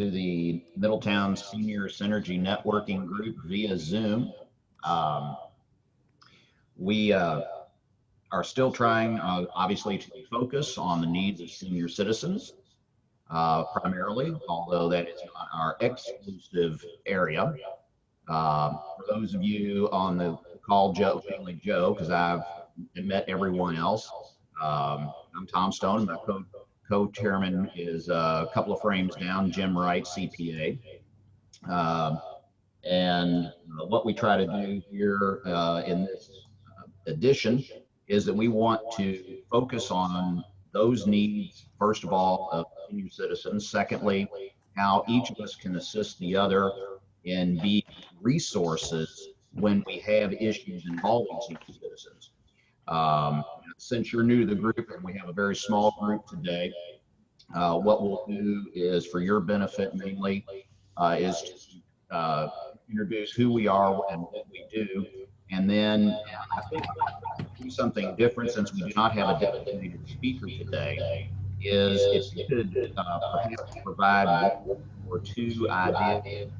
to the Middletown Senior Synergy Networking Group via Zoom. We are still trying, obviously, to focus on the needs of senior citizens, primarily, although that is not our exclusive area. For those of you on the call, Family Joe, because I've met everyone else. I'm Tom Stone. My co-chairman is a couple of frames down, Jim Wright, CPA. And what we try to do here in this edition is that we want to focus on those needs, first of all, of senior citizens. Secondly, how each of us can assist the other in being resources when we have issues involving senior citizens. Since you're new to the group and we have a very small group today, what we'll do is, for your benefit mainly, is to introduce who we are and what we do. And then I think do something different, since we do not have a designated speaker today, is if you could perhaps provide one or two ideas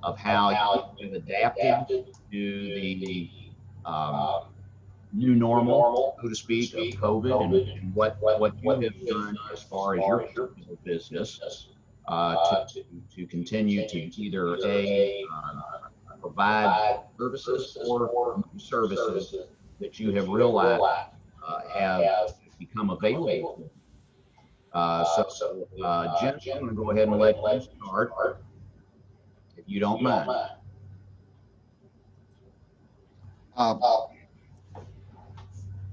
of how you've adapted to the new normal, so to speak, of COVID, and what you have done as far as your personal business to continue to either provide services or new services that you have realized have become available. So Jim, I'm going to go ahead and let you start, if you don't mind.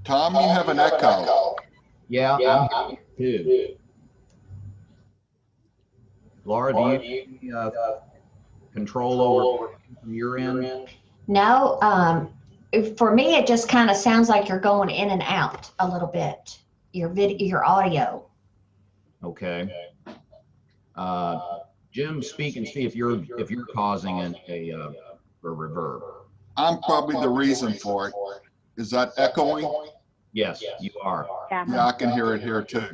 Tom, you have an echo. Yeah, I'm here too. Laura, do you control over from your end? No, for me, it just kind of sounds like you're going in and out a little bit. Your audio. Okay. Jim, speak and see if you're causing a reverb. I'm probably the reason for it. Is that echoing? Yes, you are. Yeah, I can hear it here too.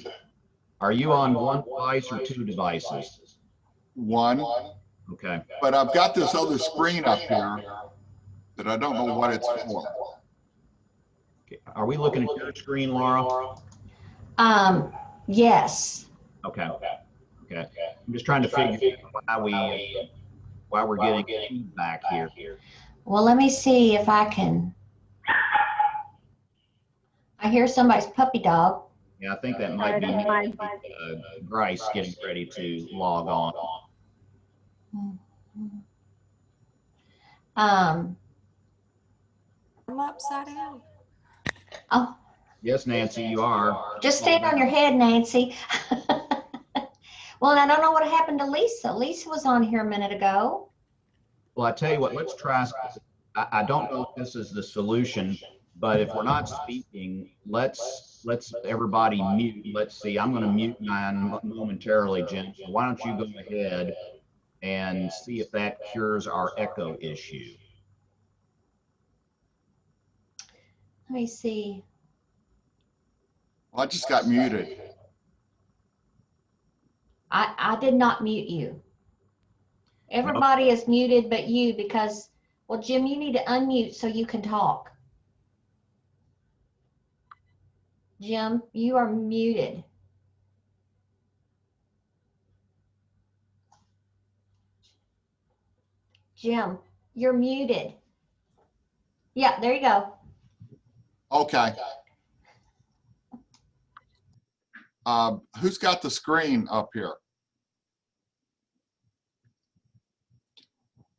Are you on one device or two devices? One. Okay. But I've got this other screen up here that I don't know what it's for. Okay. Are we looking at your screen, Laura? Yes. Okay. Okay. I'm just trying to figure out why we're getting feedback here. Well, let me see if I can. I hear somebody's puppy dog. Yeah, I think that might be Bryce getting ready to log on. I'm upside down. Oh. Yes, Nancy, you are. Just stand on your head, Nancy. Well, I don't know what happened to Lisa. Lisa was on here a minute ago. Well, I tell you what, let's try. I don't know if this is the solution, but if we're not speaking, let's everybody mute. Let's see, I'm going to mute mine momentarily, Jen. So why don't you go ahead and see if that cures our echo issue. Let me see. Well, I just got muted. I did not mute you. Everybody is muted but you, because, well, Jim, you need to unmute so you can talk. Jim, you are muted. Jim, you're muted. Yeah, there you go. Okay. Who's got the screen up here?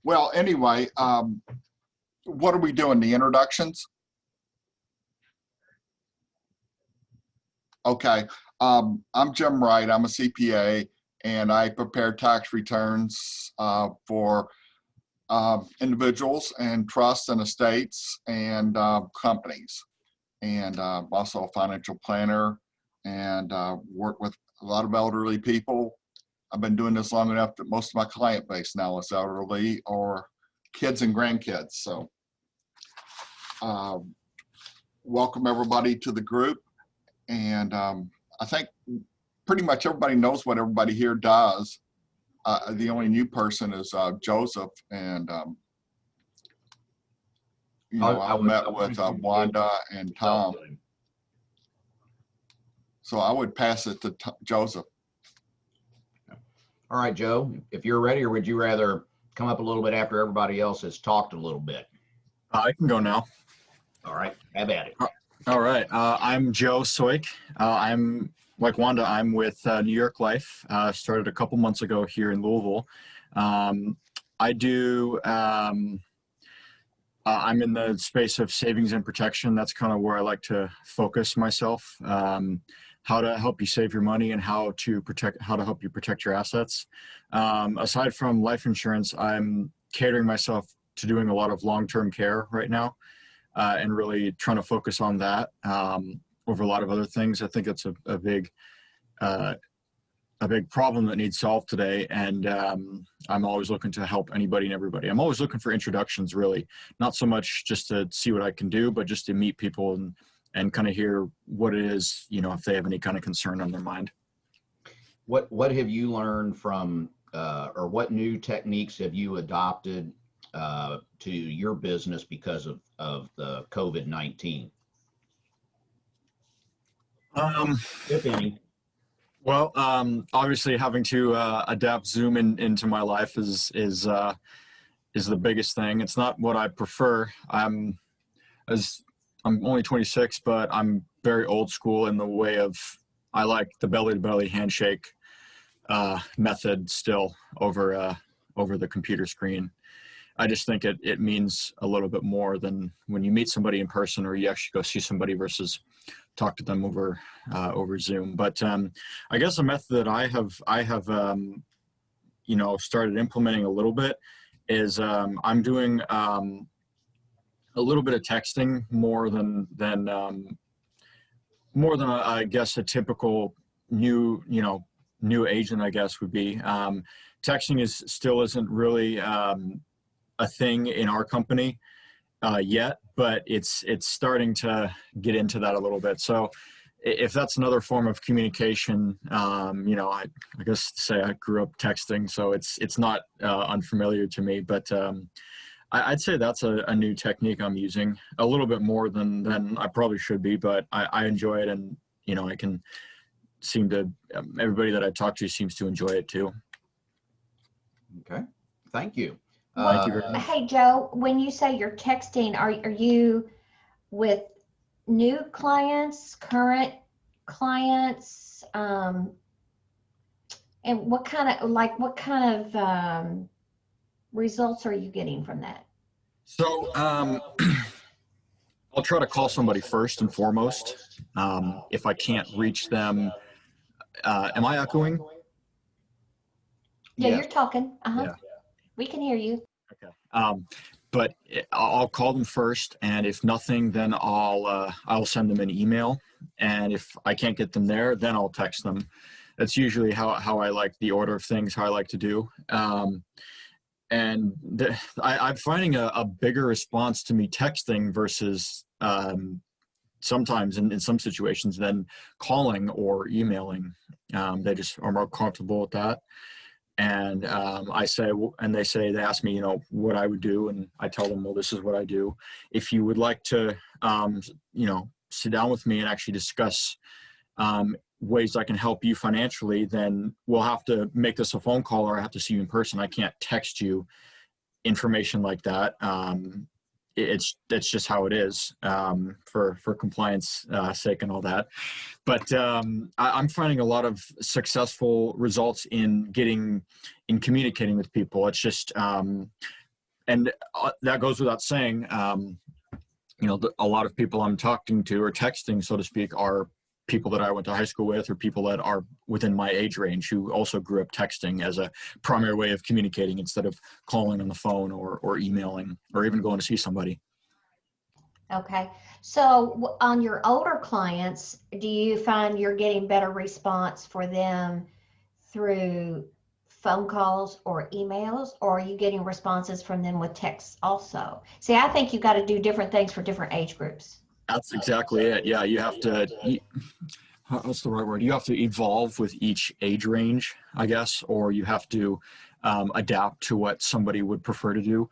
Well, anyway, what are we doing? The introductions? Okay. I'm Jim Wright. I'm a CPA, and I prepare tax returns for individuals and trusts and estates and companies. And also a financial planner, and work with a lot of elderly people. I've been doing this long enough that most of my client base now is elderly or kids and grandkids. So welcome everybody to the group. And I think pretty much everybody knows what everybody here does. The only new person is Joseph, and I met with Wanda and Tom. So I would pass it to Joseph. All right, Joe, if you're ready, or would you rather come up a little bit after everybody else has talked a little bit? I can go now. All right, have at it. All right. I'm Joe Soik. I'm like Wanda. I'm with New York Life. Started a couple months ago here in Louisville. I do. I'm in the space of savings and protection. That's kind of where I like to focus myself. How to help you save your money and how to help you protect your assets. Aside from life insurance, I'm catering myself to doing a lot of long-term care right now, and really trying to focus on that over a lot of other things. I think it's a big problem that needs solved today, and I'm always looking to help anybody and everybody. I'm always looking for introductions, really, not so much just to see what I can do, but just to meet people and kind of hear what it is, if they have any kind of concern on their mind. What have you learned from, or what new techniques have you adopted to your business because of the COVID-19? If any. Well, obviously having to adapt Zoom into my life is the biggest thing. It's not what I prefer. I'm only 26, but I'm very old school in the way of I like the belly-to-belly handshake method still over the computer screen. I just think it means a little bit more than when you meet somebody in person or you actually go see somebody versus talk to them over Zoom. But I guess a method that I have started implementing a little bit is I'm doing a little bit of texting more than I guess a typical new agent, I guess, would be. Texting still isn't really a thing in our company yet, but it's starting to get into that a little bit. So if that's another form of communication, I guess say I grew up texting, so it's not unfamiliar to me, but I'd say that's a new technique I'm using a little bit more than I probably should be, but I enjoy it, and I can seem to everybody that I talk to seems to enjoy it too. Okay, thank you. Thank you very much. Hey, Joe, when you say you're texting, are you with new clients, current clients, and what kind of results are you getting from that? So I'll try to call somebody first and foremost. If I can't reach them, am I echoing? Yeah, Yes. you're talking. Yeah. We can hear you. Okay. But I'll call them first, and if nothing, then I'll send them an email. And if I can't get them there, then I'll text them. That's usually how I like the order of things, how I like to do. And I'm finding a bigger response to me texting versus sometimes in some situations than calling or emailing. They just are more comfortable with that. And they ask me, what I would do. And I tell them, well, this is what I do. If you would like to, sit down with me and actually discuss ways I can help you financially, then we'll have to make this a phone call or I have to see you in person. I can't text you information like that. It's just how it is for compliance sake and all that. But I'm finding a lot of successful results in communicating with people. It's just, and that goes without saying, a lot of people I'm talking to or texting, so to speak, are people that I went to high school with or people that are within my age range who also grew up texting as a primary way of communicating instead of calling on the phone or emailing or even going to see somebody. Okay. So on your older clients, do you find you're getting better response for them through phone calls or emails, or are you getting responses from them with texts also? See, I think you've got to do different things for different age groups. That's exactly it. Yeah, you have to. what's the right word? You have to evolve with each age range, I guess, or you have to adapt to what somebody would prefer to do.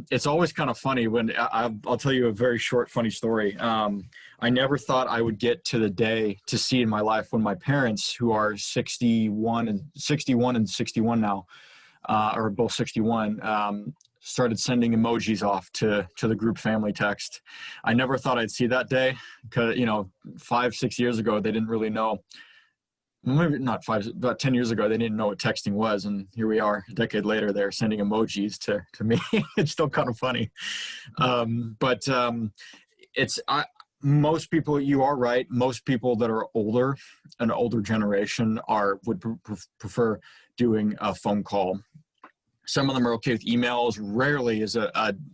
It's always kind of funny when I'll tell you a very short, funny story. I never thought I would get to the day to see in my life when my parents, who are 61 and 61 now, are both 61, started sending emojis off to the group family text. I never thought I'd see that day because, 5-6 years ago, they didn't really know. Maybe not about 10 years ago, they didn't know what texting was. And here we are a decade later, they're sending emojis to me. It's still kind of funny. Most people, you are right. Most people that are older, an older generation would prefer doing a phone call. Some of them are okay with emails. Rarely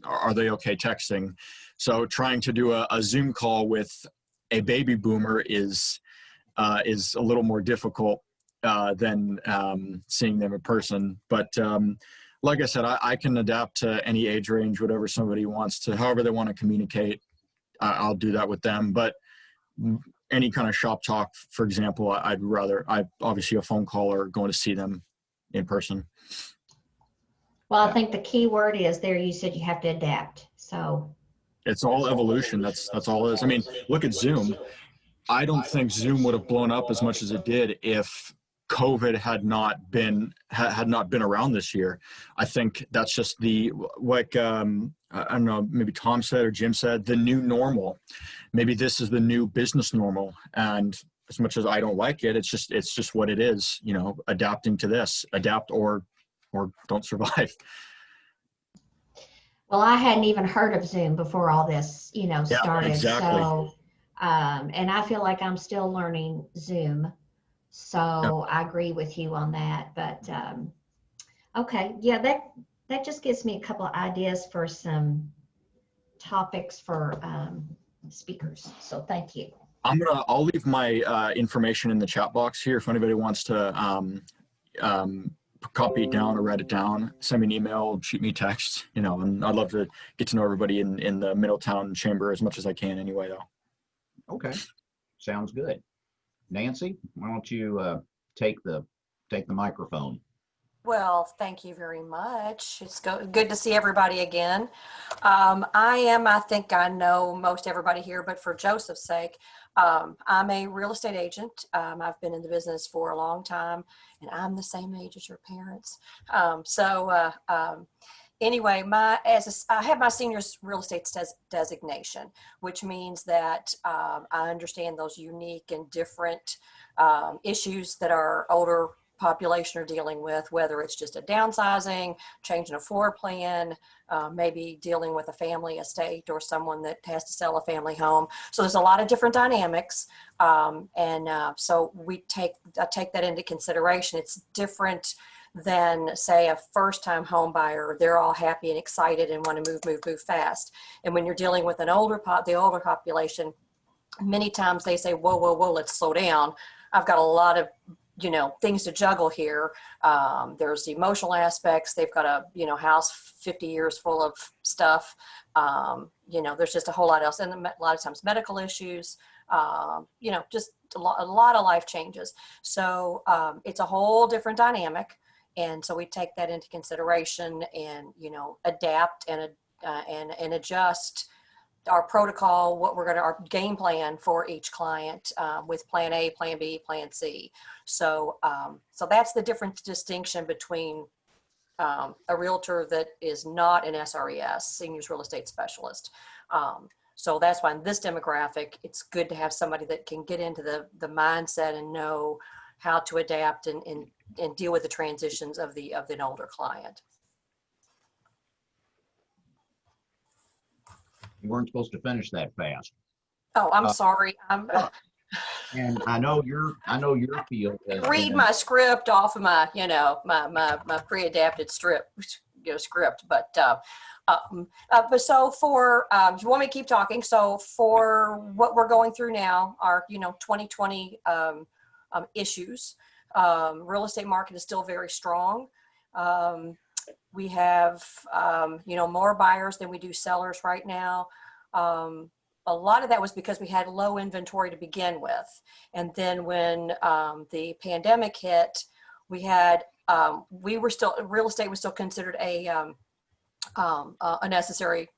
are they okay texting. So trying to do a Zoom call with a baby boomer is a little more difficult than seeing them in person. But like I said, I can adapt to any age range, whatever somebody wants to, however they want to communicate. I'll do that with them. But any kind of shop talk, for example, obviously a phone call or going to see them in person. Well, I think the key word is there, you said you have to adapt. So it's all evolution. That's all it is. I mean, look at Zoom. I don't think Zoom would have blown up as much as it did if COVID had not been around this year. I think that's just I don't know, maybe Tom said or Jim said, the new normal. Maybe this is the new business normal. And as much as I don't like it, it's just what it is, adapting to this, adapt or don't survive. well, I hadn't even heard of Zoom before all this, started. Yeah, exactly. So, and I feel like I'm still learning Zoom. So I agree with you on that. But okay, yeah, that just gives me a couple of ideas for some topics for speakers. So thank you. I'll leave my information in the chat box here if anybody wants to copy it down or write it down, send me an email, shoot me a text, and I'd love to get to know everybody in the Middletown Chamber as much as I can anyway, though. Okay, sounds good. Nancy, why don't you take the microphone? Well, thank you very much. It's good to see everybody again. I think I know most everybody here, but for Joseph's sake, I'm a real estate agent. I've been in the business for a long time, and I'm the same age as your parents. Anyway, I have my seniors real estate designation, which means that I understand those unique and different issues that our older population are dealing with, whether it's just a downsizing, changing a floor plan, maybe dealing with a family estate or someone that has to sell a family home. So there's a lot of different dynamics. So I take that into consideration. It's different than, say, a first-time home buyer. They're all happy and excited and want to move fast. And when you're dealing with the older population, many times they say, whoa, let's slow down. I've got a lot of things to juggle here. There's the emotional aspects. They've got a house 50 years full of stuff. There's just a whole lot else, and a lot of times medical issues. Just a lot of life changes. So it's a whole different dynamic, and so we take that into consideration and adapt and adjust our protocol, our game plan for each client with plan A, plan B, plan C. So that's the different distinction between a realtor that is not an SRES, Seniors Real Estate Specialist. So that's why in this demographic, it's good to have somebody that can get into the mindset and know how to adapt and deal with the transitions of an older client. You weren't supposed to finish that fast. Oh, I'm sorry. And I know your field. Read my script off of my pre-adapted script. But so for if you want me to keep talking, so for what we're going through now, our 2020 issues, real estate market is still very strong. We have more buyers than we do sellers right now. A a lot of that was because we had low inventory to begin with. And then when the pandemic hit, we had, real estate was still considered a necessary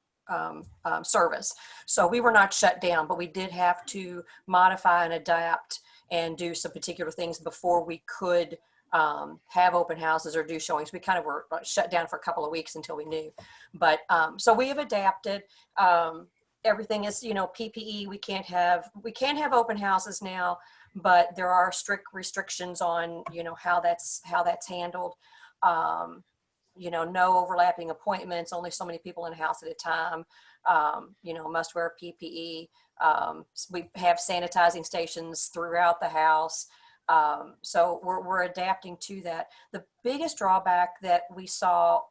service. So we were not shut down, but we did have to modify and adapt and do some particular things before we could have open houses or do showings. We kind of were shut down for a couple of weeks until we knew. But so we have adapted. Everything is, PPE. We can't have open houses now, but there are strict restrictions on, how that's handled. No overlapping appointments, only so many people in a house at a time. Must wear PPE. We have sanitizing stations throughout the house. So we're adapting to that. The biggest drawback that we saw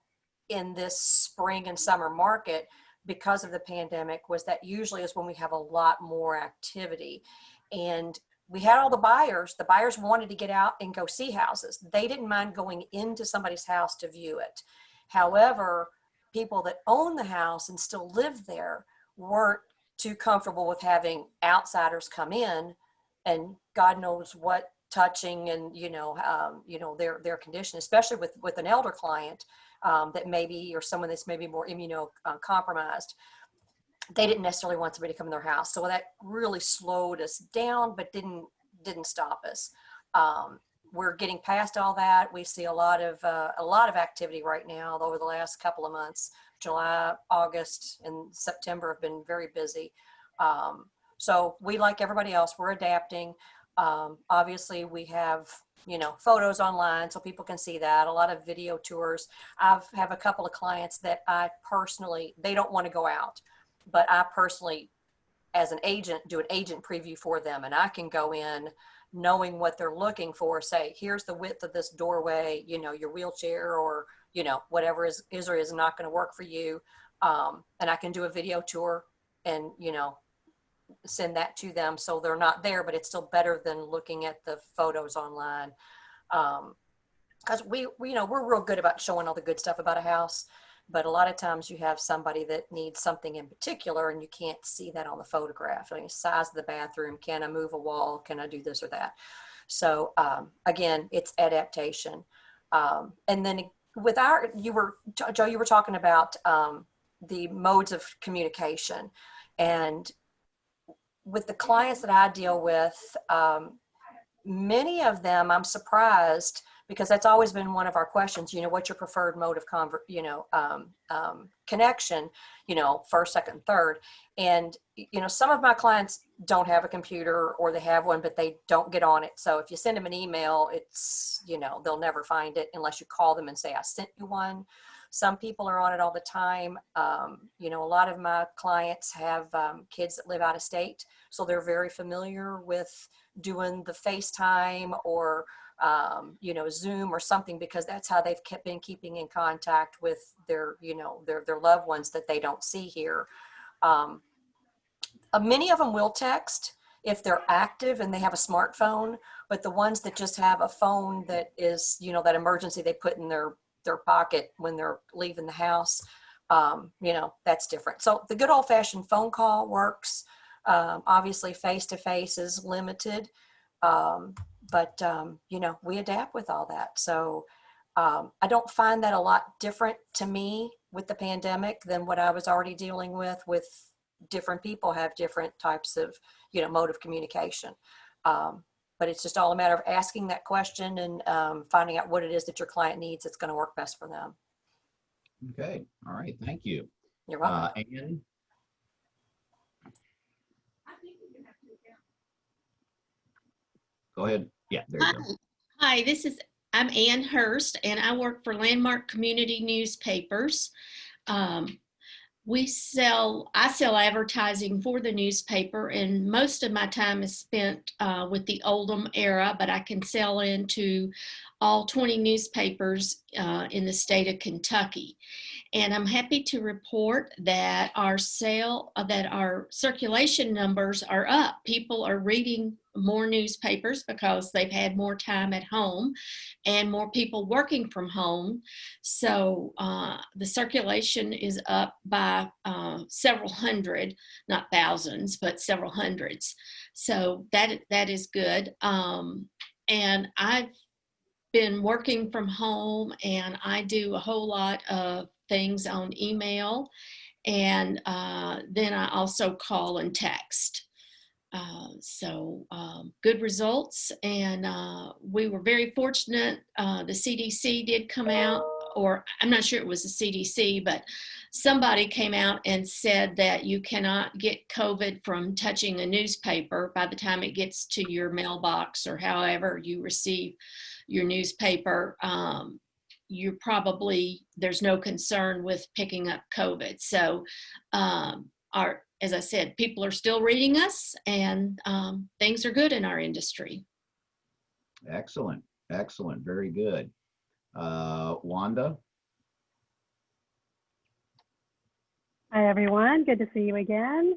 in this spring and summer market because of the pandemic was that usually is when we have a lot more activity. And we had all the buyers wanted to get out and go see houses. They didn't mind going into somebody's house to view it. However, people that own the house and still live there weren't too comfortable with having outsiders come in and God knows what touching and, their condition, especially with an elder client that maybe, or someone that's maybe more compromised. They didn't necessarily want somebody to come in their house. So that really slowed us down, but didn't stop us. We're getting past all that. We see a lot of activity right now over the last couple of months. July, August, and September have been very busy. So we, like everybody else, we're adapting. Obviously we have, photos online so people can see that, a lot of video tours. I have a couple of clients that they don't want to go out, but I personally, as an agent, do an agent preview for them. And I can go in knowing what they're looking for, say, here's the width of this doorway, your wheelchair or, whatever is or is not going to work for you. And I can do a video tour and, send that to them so they're not there, but it's still better than looking at the photos online. Because we're real good about showing all the good stuff about a house, but a lot of times you have somebody that needs something in particular and you can't see that on the photograph. Like the size of the bathroom, can I move a wall? Can I do this or that? So again, it's adaptation. And then with Joe, you were talking about the modes of communication. And with the clients that I deal with, many of them, I'm surprised, because that's always been one of our questions, what's your preferred mode of connection, first, second, third. And, some of my clients don't have a computer or they have one, but they don't get on it. So if you send them an email, it's, they'll never find it unless you call them and say, I sent you one. Some people are on it all the time. A lot of my clients have kids that live out of state, so they're very familiar with doing the FaceTime or, Zoom or something, because that's how they've been keeping in contact with their, their loved ones that they don't see here. Many of them will text if they're active and they have a smartphone, but the ones that just have a phone that is, that emergency they put in their pocket when they're leaving the house, that's different. So the good old fashioned phone call works. Obviously face-to-face is limited. But we adapt with all that. So I don't find that a lot different to me with the pandemic than what I was already dealing with different people have different types of, mode of communication. But it's just all a matter of asking that question and finding out what it is that your client needs that's going to work best for them. Okay. All right. Thank you. You're welcome. Ann? Go ahead. Yeah, there you go. Hi, I'm Ann Hurst, and I work for Landmark Community Newspapers. I sell advertising for the newspaper, and most of my time is spent with the Oldham era, but I can sell into all 20 newspapers in the state of Kentucky. And I'm happy to report that our circulation numbers are up. People are reading more newspapers because they've had more time at home and more people working from home. So the circulation is up by several hundred, not thousands, but several hundreds. So that is good. And I've been working from home, and I do a whole lot of things on email, and then I also call and text. So good results, and we were very fortunate. The CDC did come out, or I'm not sure it was the CDC, but somebody came out and said that you cannot get COVID from touching a newspaper by the time it gets to your mailbox or however you receive your newspaper. There's no concern with picking up COVID. So as I said, people are still reading us, and things are good in our industry. Excellent. Excellent. Very good. Wanda? Hi, everyone. Good to see you again.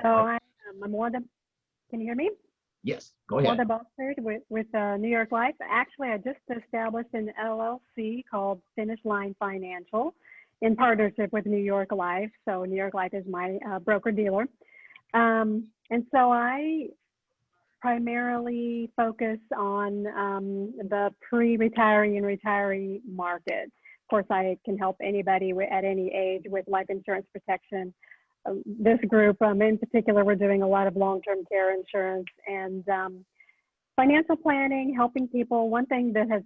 So I'm Wanda. Can you hear me? Yes, go ahead. Wanda Bossard with New York Life. Actually, I just established an LLC called Finish Line Financial in partnership with New York Life. So New York Life is my broker-dealer. And so I primarily focus on the pre-retiree and retiree market. Of course, I can help anybody at any age with life insurance protection. This group in particular, we're doing a lot of long-term care insurance and financial planning, helping people. One thing that has,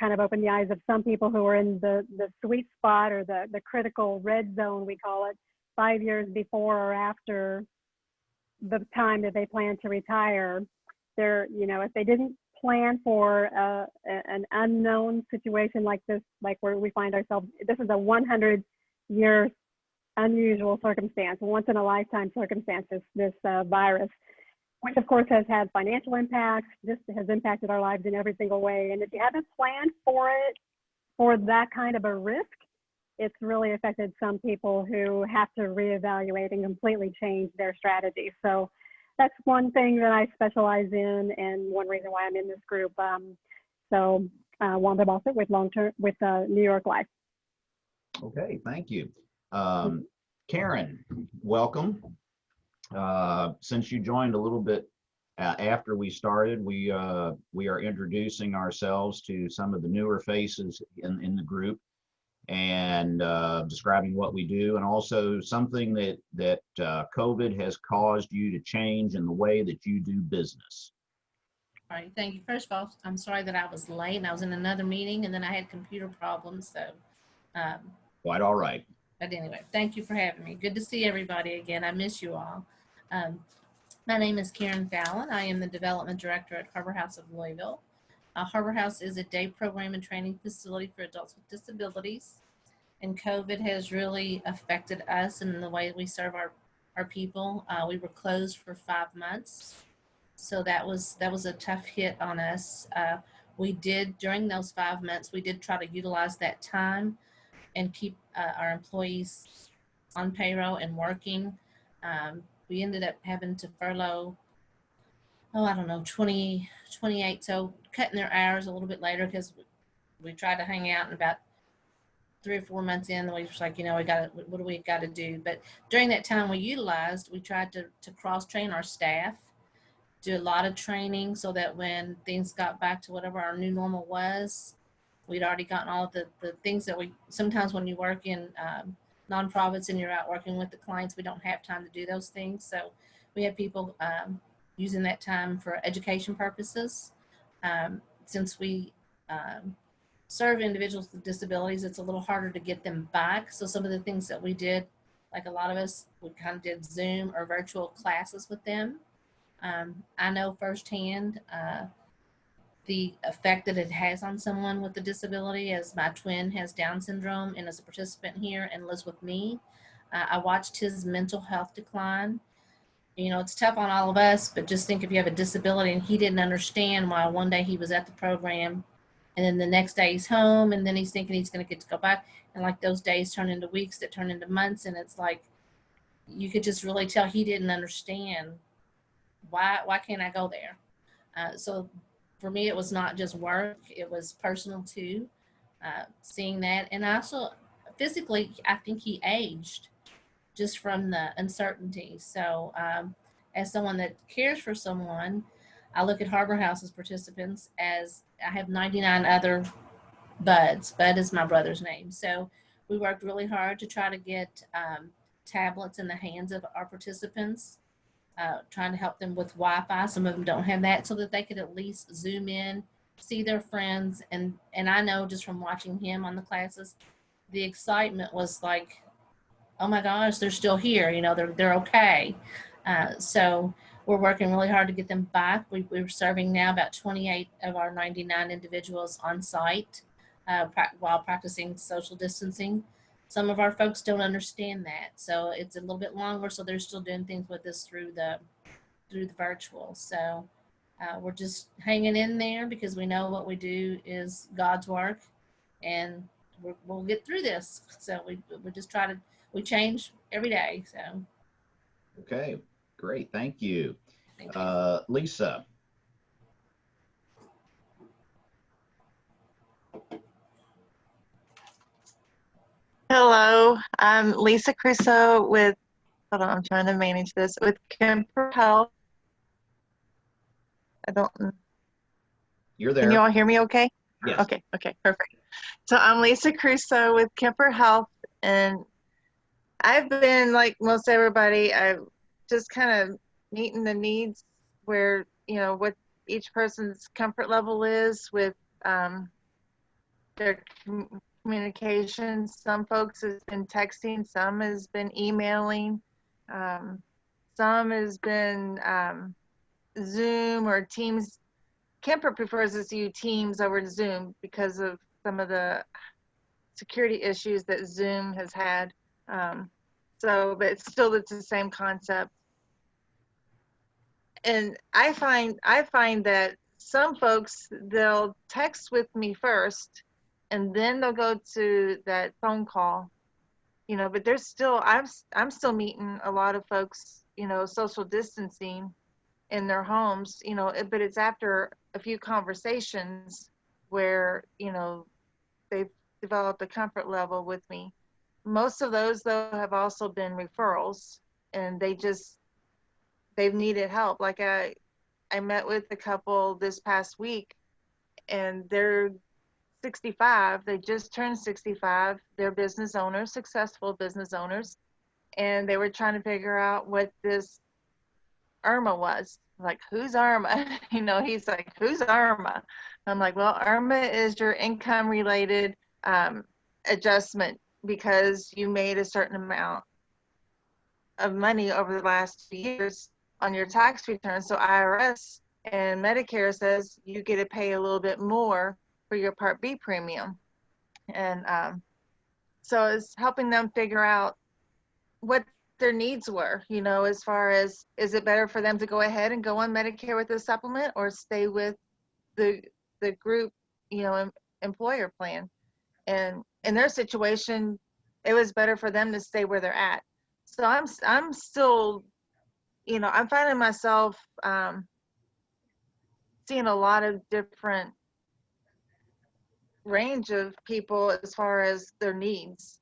kind of opened the eyes of some people who are in the sweet spot or the critical red zone, we call it, 5 years before or after the time that they plan to retire. They're, if they didn't plan for an unknown situation like this, like where we find ourselves, this is a 100-year unusual circumstance, once in a lifetime circumstance, this virus, which of course has had financial impacts, just has impacted our lives in every single way. And if you haven't planned for it, for that kind of a risk, it's really affected some people who have to reevaluate and completely change their strategy. So that's one thing that I specialize in, and one reason why I'm in this group. Wanda Bossert with New York Life. Okay, thank you. Karen, welcome. Since you joined a little bit after we started, we are introducing ourselves to some of the newer faces in the group and describing what we do, and also something that COVID has caused you to change in the way that you do business. All right, thank you. First of all, I'm sorry that I was late and I was in another meeting, and then I had computer problems. So Quite all right. But anyway, thank you for having me. Good to see everybody again. I miss you all. My name is Karen Fallon. I am the Development Director at Harbor House of Louisville. Harbor House is a day program and training facility for adults with disabilities. And COVID has really affected us in the way we serve our people. We were closed for 5 months. So that was a tough hit on us. During those 5 months, we did try to utilize that time and keep our employees on payroll and working. We ended up having to furlough, 28. So cutting their hours a little bit later because we tried to hang out, and about 3 or 4 months in, we was like, what do we got to do? But during that time we tried to cross-train our staff, do a lot of training so that when things got back to whatever our new normal was, we'd already gotten all of the things that sometimes when you work in nonprofits and you're out working with the clients, we don't have time to do those things. So we have people using that time for education purposes. Since we serve individuals with disabilities, it's a little harder to get them back. So some of the things that we did, like a lot of us, we kind of did Zoom or virtual classes with them. I know firsthand the effect that it has on someone with a disability, as my twin has Down syndrome and is a participant here and lives with me. I watched his mental health decline. you know, it's tough on all of us, but just think if you have a disability and he didn't understand why one day he was at the program and then the next day he's home and then he's thinking he's going to get to go back. And like those days turn into weeks that turn into months. And it's like, you could just really tell he didn't understand why can't I go there? So for me, it was not just work, it was personal too, seeing that. And also physically, I think he aged just from the uncertainty. So as someone that cares for someone, I look at Harbor House's participants as I have 99 other Buds. Bud is my brother's name. So we worked really hard to try to get tablets in the hands of our participants, trying to help them with Wi-Fi. Some of them don't have that, so that they could at least Zoom in, see their friends. And I know just from watching him on the classes, the excitement was like, oh my gosh, they're still here. You know, they're okay. So we're working really hard to get them back. We're serving now about 28 of our 99 individuals on site while practicing social distancing. Some of our folks don't understand that, so it's a little bit longer. So they're still doing things with us through the virtual. So we're just hanging in there because we know what we do is God's work, and we'll get through this. So we just try to, we change every day. So Okay, great. Thank you. Thank you. Lisa. Hello, I'm Lisa Crusoe with, hold on, I'm trying to manage this, with Kemper Health. You're there. Can you all hear me okay? Yes. Okay, perfect. So I'm Lisa Crusoe with Kemper Health, and I've been, like most everybody, I've just kind of meeting the needs where, you know, what each person's comfort level is with their communication. Some folks has been texting, some has been emailing, some has been Zoom or Teams. Kemper prefers us to use Teams over Zoom because of some of the security issues that Zoom has had. But it's the same concept. And I find that some folks, they'll text with me first, and then they'll go to that phone call, you know, but there's still, I'm still meeting a lot of folks, you know, social distancing in their homes, you know, but it's after a few conversations where, you know, they've developed a comfort level with me. Most of those, though, have also been referrals, and they've needed help. Like I met with a couple this past week, and they're 65. They just turned 65. They're business owners, successful business owners, and they were trying to figure out what this IRMAA was. Like, who's IRMAA? You know, he's like, who's IRMAA? I'm like, well, IRMAA is your income related adjustment because you made a certain amount of money over the last few years on your tax return. So IRS and Medicare says you get to pay a little bit more for your Part B premium. And so it's helping them figure out what their needs were, you know, as far as, is it better for them to go ahead and go on Medicare with a supplement or stay with the group, you know, employer plan? And in their situation, it was better for them to stay where they're at. So I'm still, you know, I'm finding myself seeing a lot of different range of people as far as their needs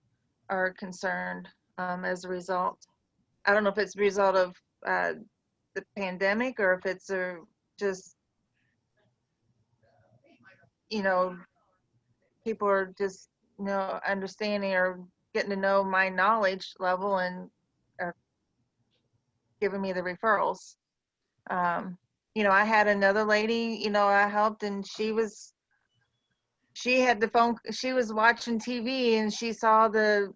are concerned as a result. I don't know if it's a result of the pandemic or if it's just, you know, people are just, you know, understanding or getting to know my knowledge level and are giving me the referrals. You know, I had another lady, you know, I helped, and she had the phone, she was watching TV and she saw the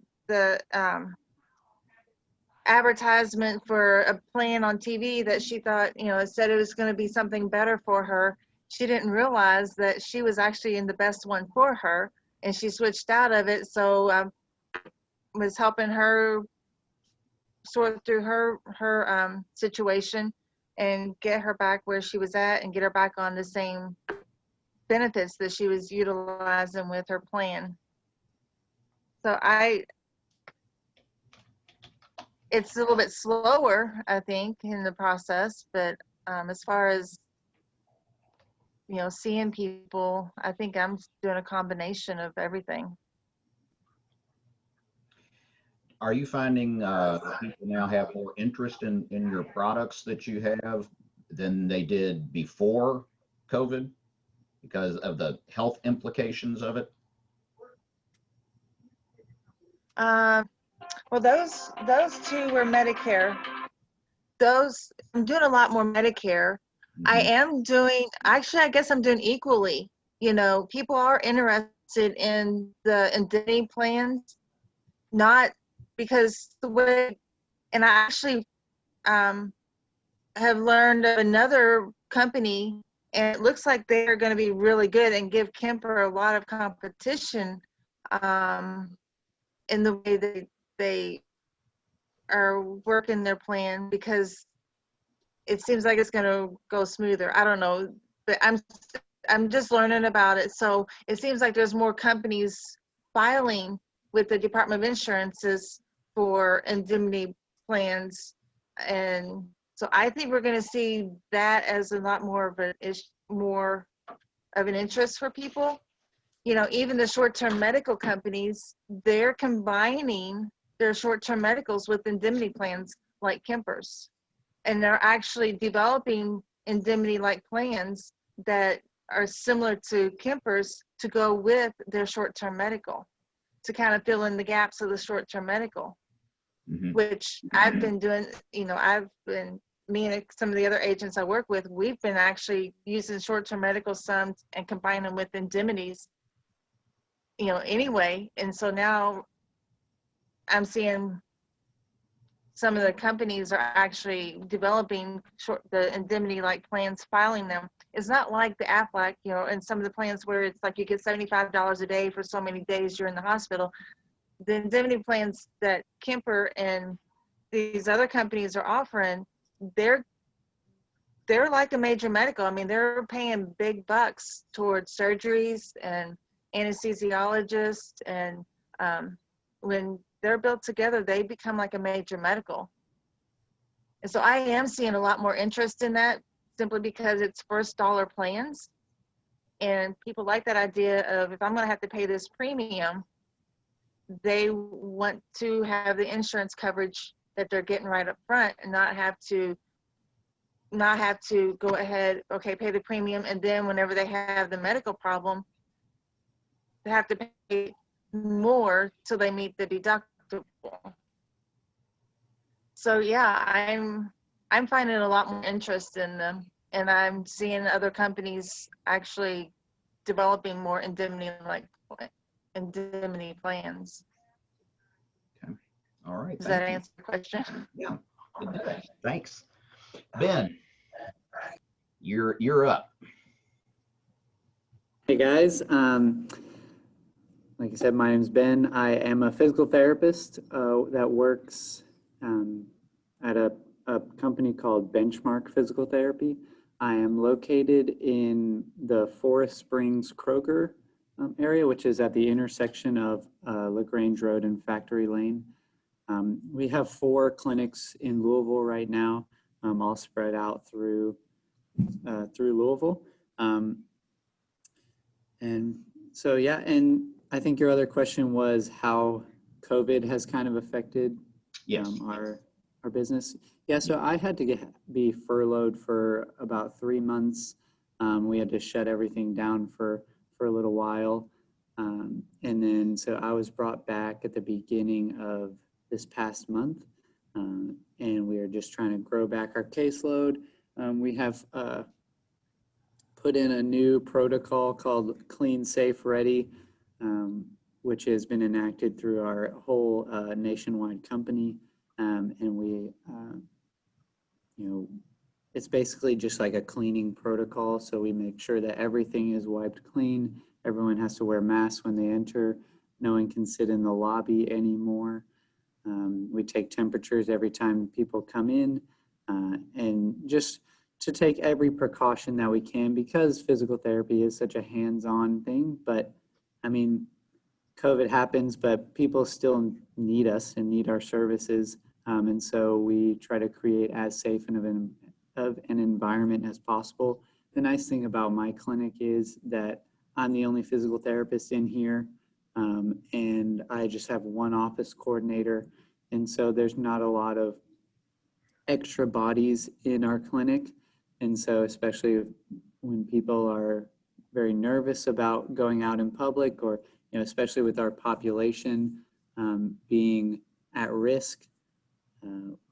advertisement for a plan on TV that she thought, you know, it said it was going to be something better for her. She didn't realize that she was actually in the best one for her, and she switched out of it. So was helping her sort through her situation and get her back where she was at and get her back on the same benefits that she was utilizing with her plan. So it's a little bit slower, I think, in the process, but as far as, you know, seeing people, I think I'm doing a combination of everything. Are you finding people now have more interest in your products that you have than they did before COVID because of the health implications of it? Well, those two were Medicare. Those, I'm doing a lot more Medicare. I am doing, actually, I guess I'm doing equally. You know, people are interested in the indemnity plans, not because the way, and I actually have learned of another company, and it looks like they're going to be really good and give Kemper a lot of competition in the way that they are working their plan, because it seems like it's going to go smoother. I don't know, but I'm just learning about it. So it seems like there's more companies filing with the Department of Insurances for indemnity plans, and so I think we're going to see that as a lot more of an interest for people. You know, even the short-term medical companies, they're combining their short-term medicals with indemnity plans like Kemper's. And they're actually developing indemnity-like plans that are similar to Kemper's to go with their short-term medical, to kind of fill in the gaps of the short-term medical, which I've been doing. You know, me and some of the other agents I work with, we've been actually using short-term medical sums and combining them with indemnities, you know, anyway. And so now I'm seeing some of the companies are actually developing the indemnity-like plans, filing them. It's not like the Aflac, you know, and some of the plans where it's like you get $75 a day for so many days you're in the hospital. The indemnity plans that Kemper and these other companies are offering, they're like a major medical. I mean, they're paying big bucks towards surgeries and anesthesiologists, and when they're built together, they become like a major medical. And so I am seeing a lot more interest in that, simply because it's first dollar plans, and people like that idea of, if I'm going to have to pay this premium, they want to have the insurance coverage that they're getting right up front, and not have to go ahead, okay, pay the premium, and then whenever they have the medical problem, they have to pay more till they meet the deductible. So yeah, I'm finding a lot more interest in them, and I'm seeing other companies actually developing more indemnity plans. Okay. All right. Does that answer the question? Yeah, it does. Thanks. Ben, you're up. Hey guys, like I said, my name's Ben. I am a physical therapist that works at a company called Benchmark Physical Therapy. I am located in the Forest Springs Kroger area, which is at the intersection of LaGrange Road and Factory Lane. We have 4 clinics in Louisville right now, all spread out through Louisville. And so, yeah, and I think your other question was how COVID has kind of affected our business. Yeah, so I had to be furloughed for about 3 months. We had to shut everything down for a little while. And then, so I was brought back at the beginning of this past month. And we are just trying to grow back our caseload. We have put in a new protocol called Clean, Safe, Ready, which has been enacted through our whole nationwide company. And we, you know, it's basically just like a cleaning protocol. So we make sure that everything is wiped clean. Everyone has to wear masks when they enter. No one can sit in the lobby anymore. We take temperatures every time people come in, and just to take every precaution that we can, because physical therapy is such a hands-on thing. But I mean, COVID happens, but people still need us and need our services. And so we try to create as safe of an environment as possible. The nice thing about my clinic is that I'm the only physical therapist in here, and I just have one office coordinator. And so there's not a lot of extra bodies in our clinic. And so especially when people are very nervous about going out in public, or especially with our population being at risk,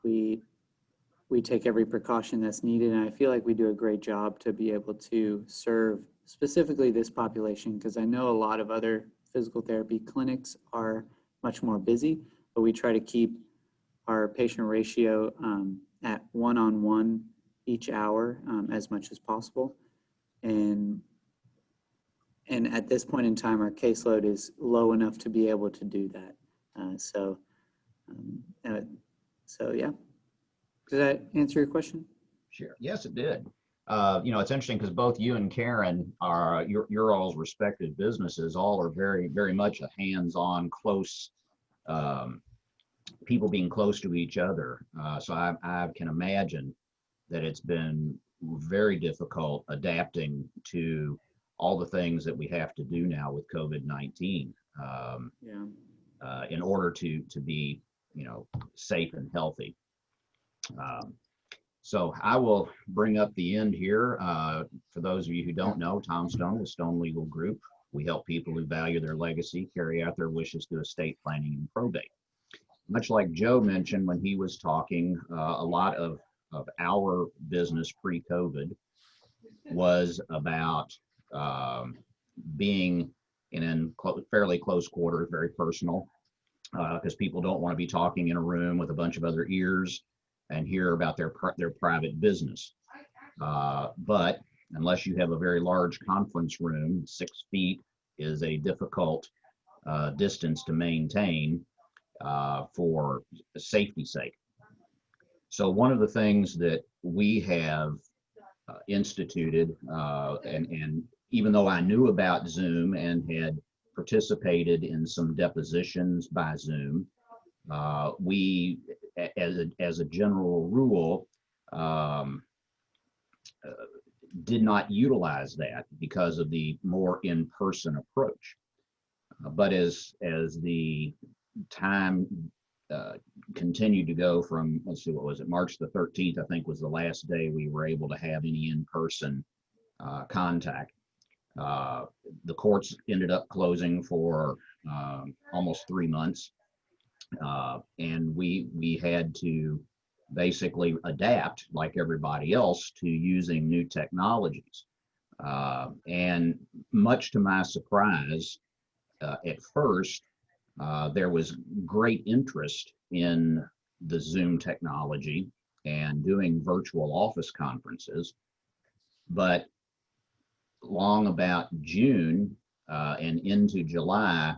we take every precaution that's needed. And I feel like we do a great job to be able to serve specifically this population, because I know a lot of other physical therapy clinics are much more busy, but we try to keep our patient ratio at 1-on-1 each hour as much as possible. And at this point in time, our caseload is low enough to be able to do that. So yeah. Did that answer your question? Sure. Yes, it did. It's interesting because both you and Karen are your all's respective businesses all are very, very much a hands-on, close, people being close to each other. So I can imagine that it's been very difficult adapting to all the things that we have to do now with COVID-19 in order to be, safe and healthy. So I will bring up the end here. For those of you who don't know, Tom Stone with Stone Legal Group. We help people who value their legacy carry out their wishes through estate planning and probate. Much like Joe mentioned when he was talking, a lot of our business pre-COVID was about being in fairly close quarters, very personal, because people don't want to be talking in a room with a bunch of other ears and hear about their private business. But unless you have a very large conference room, 6 feet is a difficult distance to maintain for safety's sake. So one of the things that we have instituted, and even though I knew about Zoom and had participated in some depositions by Zoom, we, as a general rule, did not utilize that because of the more in-person approach. But as the time continued to go from, let's see, what was it, March the 13th, I think was the last day we were able to have any in-person contact. The courts ended up closing for almost 3 months. And we had to basically adapt, like everybody else, to using new technologies. And much to my surprise, at first, there was great interest in the Zoom technology and doing virtual office conferences. But long about June and into July,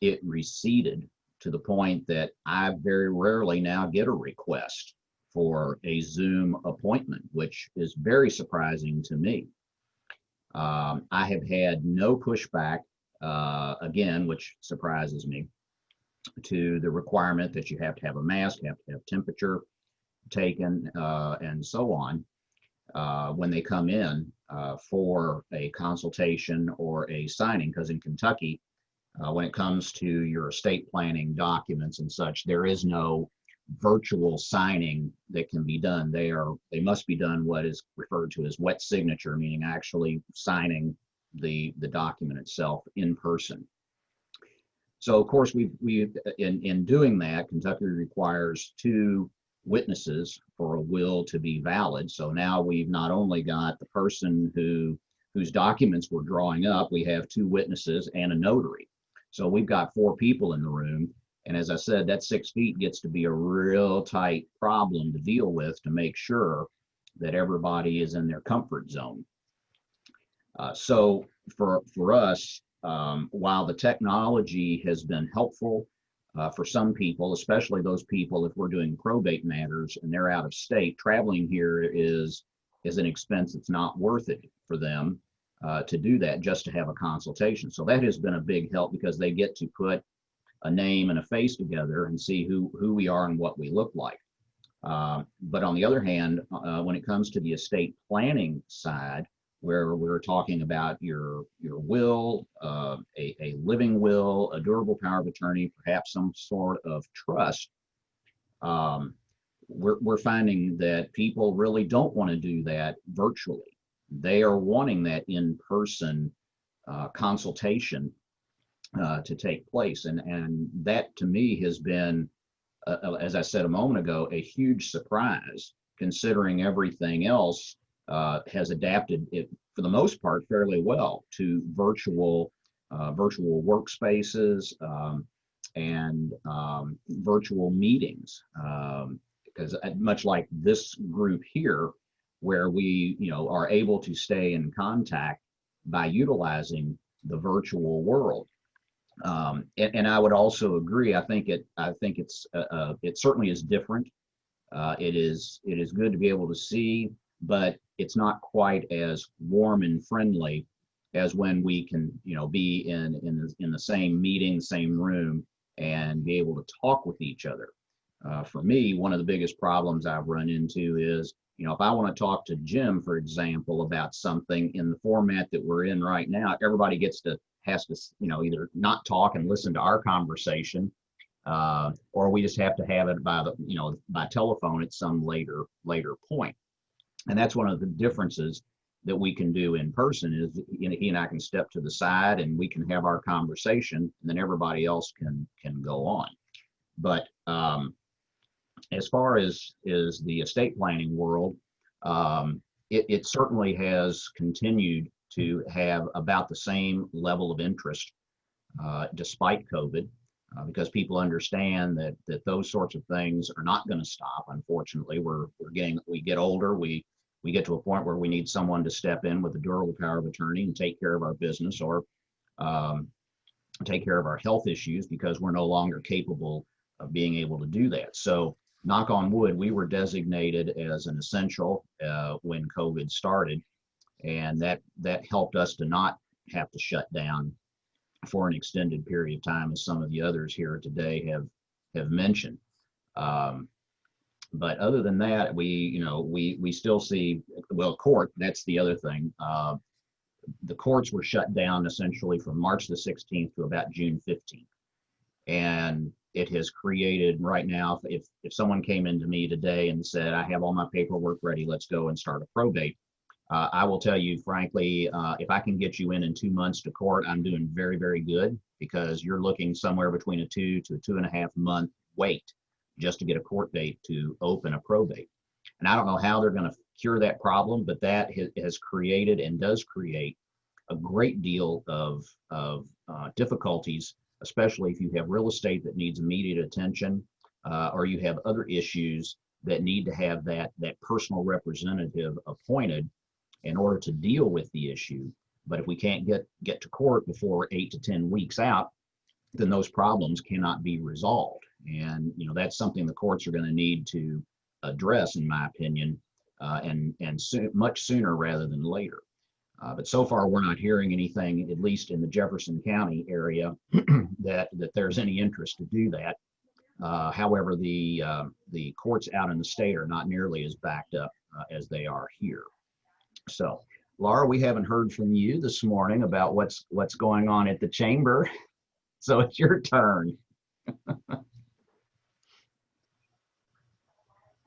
it receded to the point that I very rarely now get a request for a Zoom appointment, which is very surprising to me. I have had no pushback, again, which surprises me, to the requirement that you have to have a mask, have to have temperature taken, and so on, when they come in for a consultation or a signing. Because in Kentucky, when it comes to your estate planning documents and such, there is no virtual signing that can be done. They must be done what is referred to as wet signature, meaning actually signing the document itself in person. So of course we in doing that, Kentucky requires 2 witnesses for a will to be valid. So now we've not only got the person whose documents we're drawing up, we have 2 witnesses and a notary. So we've got 4 people in the room. And as I said, that 6 feet gets to be a real tight problem to deal with to make sure that everybody is in their comfort zone. So for us, while the technology has been helpful, For some people, especially those people, if we're doing probate matters and they're out of state, traveling here is an expense that's not worth it for them to do that just to have a consultation. So that has been a big help because they get to put a name and a face together and see who we are and what we look like. But on the other hand, when it comes to the estate planning side, where we're talking about your will, a living will, a durable power of attorney, perhaps some sort of trust, we're finding that people really don't want to do that virtually. They are wanting that in-person consultation to take place, and that to me has been, as I said a moment ago, a huge surprise considering everything else has adapted it for the most part fairly well to virtual workspaces and virtual meetings, because much like this group here, where we are able to stay in contact by utilizing the virtual world. And I would also agree. I think it certainly is different. It is good to be able to see, but it's not quite as warm and friendly as when we can, be in the same meeting, same room, and be able to talk with each other. For me, one of the biggest problems I've run into is, if I want to talk to Jim, for example, about something in the format that we're in right now, everybody has to either not talk and listen to our conversation, or we just have to have it by telephone at some later point. And that's one of the differences that we can do in person is he and I can step to the side and we can have our conversation, and then everybody else can go on. But as far as the estate planning world, it certainly has continued to have about the same level of interest despite COVID, because people understand that those sorts of things are not going to stop. Unfortunately, we get older, we get to a point where we need someone to step in with a durable power of attorney and take care of our business or take care of our health issues because we're no longer capable of being able to do that. So, knock on wood, we were designated as an essential when COVID started, and that helped us to not have to shut down for an extended period of time, as some of the others here today have mentioned. But other than that, we still see, court, that's the other thing. The courts were shut down essentially from March the 16th to about June 15th. And it has created right now, if someone came into me today and said, I have all my paperwork ready, let's go and start a probate. I will tell you, frankly, if I can get you in 2 months to court, I'm doing very, very good, because you're looking somewhere between a 2 to 2.5 month wait just to get a court date to open a probate. And I don't know how they're going to cure that problem, but that has created and does create a great deal of difficulties, especially if you have real estate that needs immediate attention, or you have other issues that need to have that personal representative appointed in order to deal with the issue. But if we can't get to court before 8 to 10 weeks out, then those problems cannot be resolved. And that's something the courts are going to need to address, in my opinion, and much sooner rather than later. But so far, we're not hearing anything, at least in the Jefferson County area, that there's any interest to do that. However, the courts out in the state are not nearly as backed up as they are here. So, Laura, we haven't heard from you this morning about what's going on at the chamber. So it's your turn.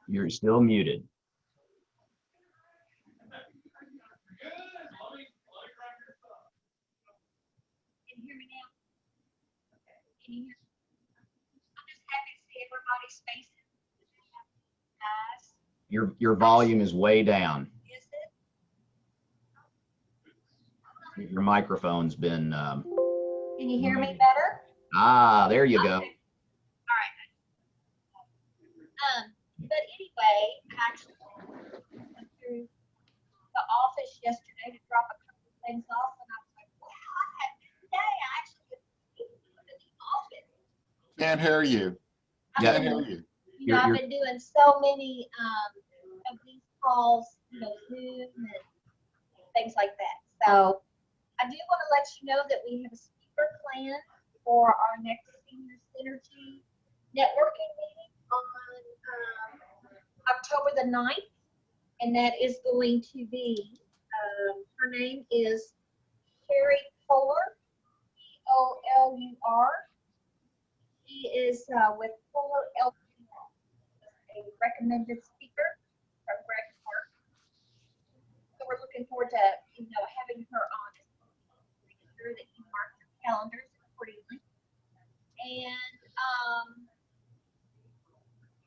You're still muted. Can you hear me now? Can you hear me? I'm just happy to see everybody's faces. Guys. Your volume is way down. Is it? Your microphone's been. Can you hear me better? There you go. Okay. All right. But anyway, I actually went through the office yesterday to drop a couple of things off, and I was like, wow, I had a good day. I actually get to see people in the office. Can't hear you. Yeah. Can't hear you. You know, I've been doing so many of these calls, you know, Zoom and things like that. So I do want to let you know that we have a speaker plan for our next Senior Synergy networking meeting on October the 9th. And that is going to be, her name is Sherry Fuller, P-O-L-U-R. She is with Fuller LPR, a recommended speaker from Greg Park. So we're looking forward to, you know, having her on. Make sure that you mark your calendars accordingly. And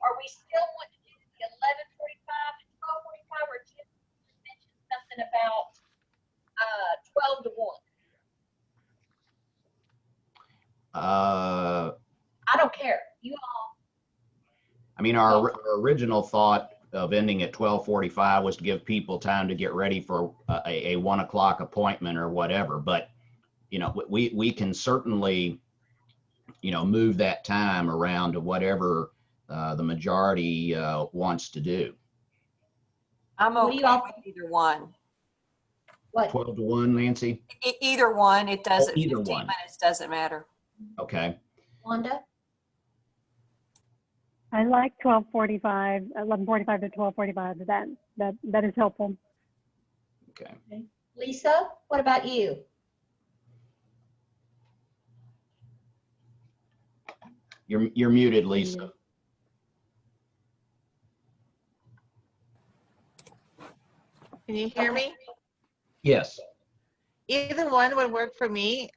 are we still want to do the 11:45 to 12:45, or Jim mentioned something about 12 to 1? I don't care. You all. I mean, our original thought of ending at 12:45 was to give people time to get ready for a 1 o'clock appointment or whatever. But, you know, we can certainly, you know, move that time around to whatever the majority wants to do. I'm What do okay you all- with either one. What? 12 to 1, Nancy? Either one, it doesn't, either 15 one. minutes doesn't matter. Okay. Wanda? I like 12:45, 11:45 to 12:45. That is helpful. Okay. Lisa, what about you? You're muted, Lisa. Can you hear me? Yes. Either one would work for me.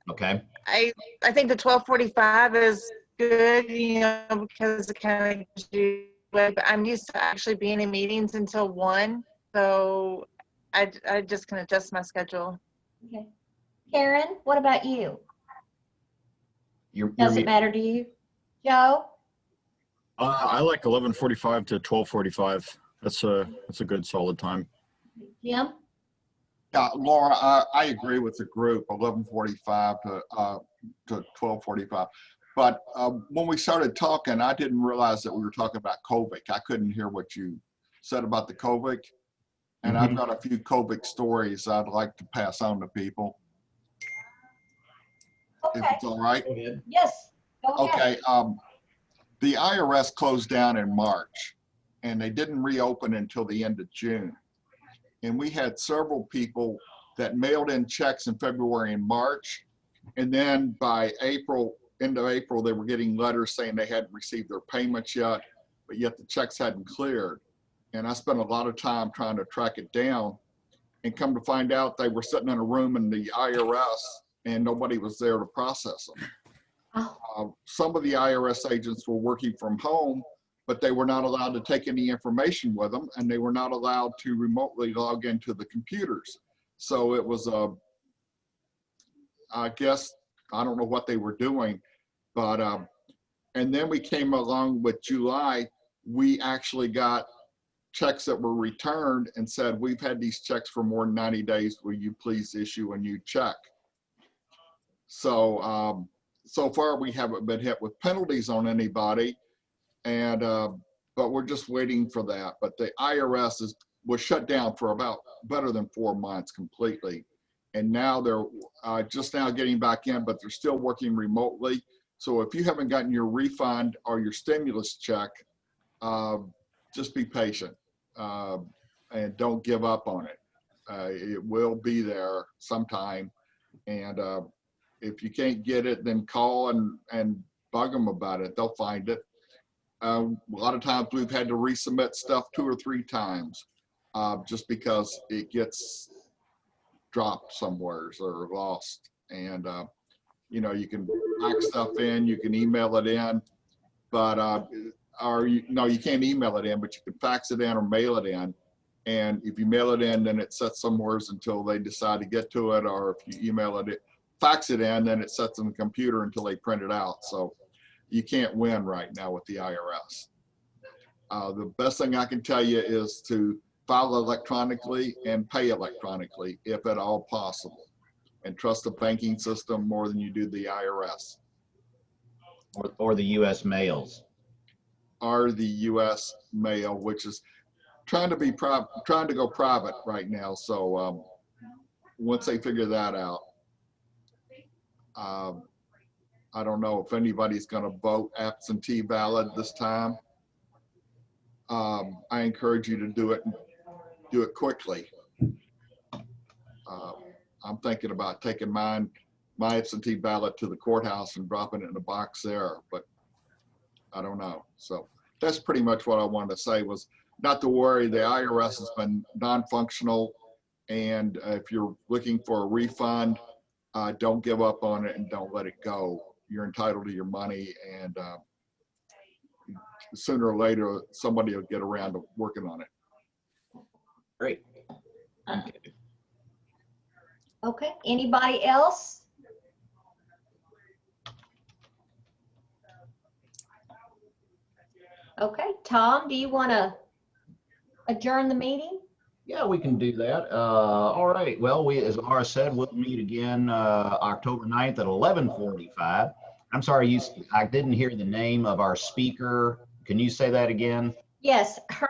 Okay. I think the 12:45 is good, you know, because it kind of gives you, but I'm used to actually being in meetings until 1, so I just can adjust my schedule. Okay. Karen, what about you? You're Does it matter to you? Joe? I like 11:45 to 12:45. That's a good solid time. Jim? Laura, I agree with the group, 11:45 to 12:45. But when we started talking, I didn't realize that we were talking about COVID. I couldn't hear what you said about the COVID. And I've got a few COVID stories I'd like to pass on to people, if Okay. it's all right. Go ahead. Yes. Go ahead. Okay. The IRS closed down in March, and they didn't reopen until the end of June. And we had several people that mailed in checks in February and March. And then by April, end of April, they were getting letters saying they hadn't received their payments yet, but yet the checks hadn't cleared. And I spent a lot of time trying to track it down, and come to find out they were sitting in a room in the IRS and nobody was there to process them. Oh. Some of the IRS agents were working from home, but they were not allowed to take any information with them, and they were not allowed to remotely log into the computers. So it was I guess, I don't know what they were doing, but, and then we came along with July, we actually got checks that were returned and said, we've had these checks for more than 90 days. Will you please issue a new check? So, so far we haven't been hit with penalties on anybody, and but we're just waiting for that. But the IRS was shut down for about better than 4 months completely, and now they're just now getting back in, but they're still working remotely. So if you haven't gotten your refund or your stimulus check, just be patient and don't give up on it. It will be there sometime, and if you can't get it, then call and bug them about it. They'll find it. A lot of times we've had to resubmit stuff 2 or 3 times just because it gets dropped somewhere or lost. And, you know, you can pack stuff in, you can email it in, but, no, you can't email it in, but you can fax it in or mail it in. And if you mail it in, then it sits somewhere until they decide to get to it, or if you email it, fax it in, then it sits on the computer until they print it out. So you can't win right now with the IRS. The best thing I can tell you is to file electronically and pay electronically, if at all possible, and trust the banking system more than you do the IRS. or the U.S. mails? Are the U.S. mail, which is trying to go private right now. So once they figure that out, I don't know if anybody's going to vote absentee ballot this time. I encourage you to do it quickly. I'm thinking about taking my absentee ballot to the courthouse and dropping it in a box there, but I don't know. So that's pretty much what I wanted to say, was not to worry. The IRS has been non-functional, and if you're looking for a refund, don't give up on it and don't let it go. You're entitled to your money, and sooner or later, somebody will get around to working on it. Great. Okay, anybody else? Okay, Tom, do you want to adjourn the meeting? Yeah, we can do that. All right. Well, as Laura said, we'll meet again October 9th at 11:45. I'm sorry, I didn't hear the name of our speaker. Can you say that again? Yes, her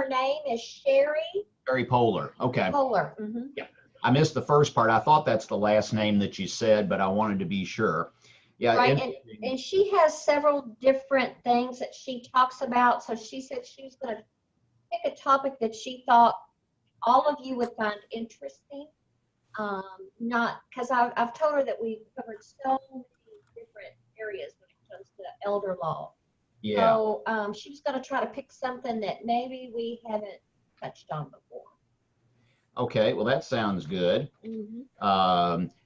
name is Sherry Sherry Polar. Okay. Polar. I missed the first part. I thought that's the last name that you said, but I wanted to be sure. Yeah. Right, and she has several different things that she talks about. So she said she was going to pick a topic that she thought all of you would find interesting. Not because I've told her that we covered so many different areas when it comes to elder law. Yeah. So she's going to try to pick something that maybe we haven't touched on before. Okay. Well, that sounds good.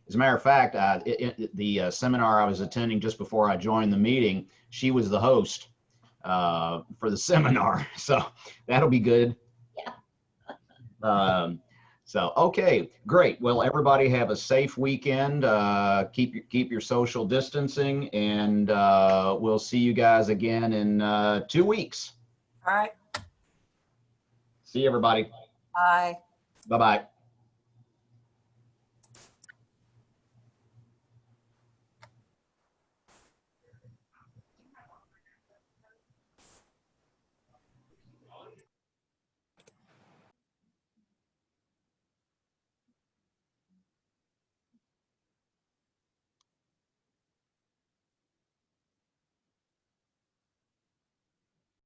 As a matter of fact, the seminar I was attending just before I joined the meeting, she was the host for the seminar. So that'll be good. Yeah. So, okay, great. Well, everybody have a safe weekend. Keep your social distancing, and we'll see you guys again in 2 weeks. All right. See you, everybody. Bye. Bye-bye.